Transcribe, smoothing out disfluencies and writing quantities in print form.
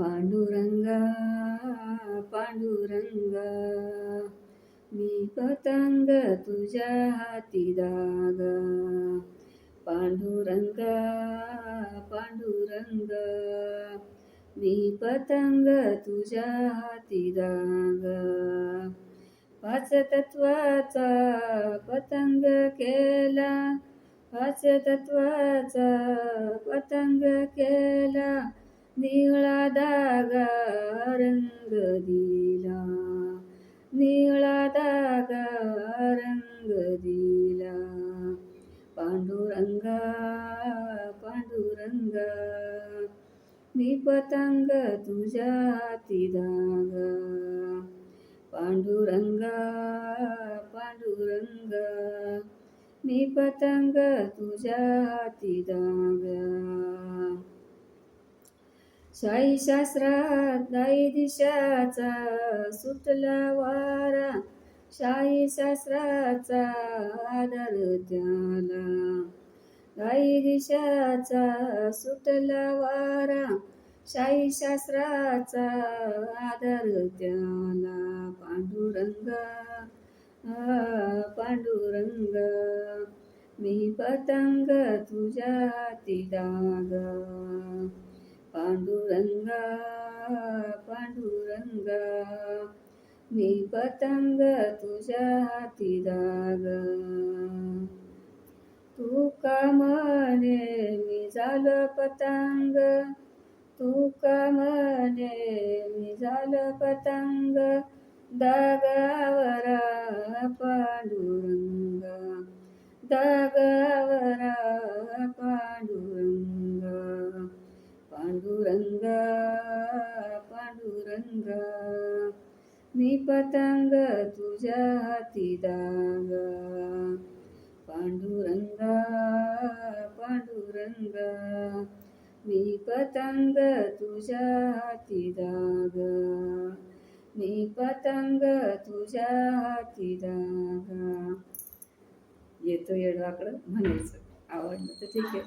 पांडुरंगा पांडुरंगा, मी पतंग तुझ्या हाती धागा. पांडुरंगा पांडुरंगा, मी पतंग तुझ्या हाती धागा. पाच तत्वाचा पतंग केला, पाच तत्वाचा पतंग केला, निळा धागा रंग दिला, निळा धागा रंग दिला. पांडुरंगा पांडुरंगा, मी पतंग तुझ्या हाती धागा. पांडुरंगा पांडुरंगा, मी पतंग तुझ्या हाती धागा. शाही शास्त्रात दाई दिशाचा सुटला वारा, शाही शास्त्राचा आदर त्याला. दाई दिशाचा सुटला वारा, शाही शास्त्राचा आदर त्याला. पांडुरंगा पांडुरंगा, मी पतंग तुझ्या हाती धागा. पांडुरंगा पांडुरंगा, मी पतंग तुझ्या हाती धागा. तू का म्हणे मी झालो पतंग, तू का म्हणे मी झालो पतंग, धागावरा पांडुरंगा, धागावरा पांडुरंगा. पांडुरंगा पांडुरंगा, मी पतंग तुझ्या हाती धागा. पांडुरंगा पांडुरंगा, मी पतंग तुझ्या हाती धागा. मी पतंग तुझ्या हाती धागा. येतो येडवाकडं म्हणायचं. आवडलं तर ठीक आहे.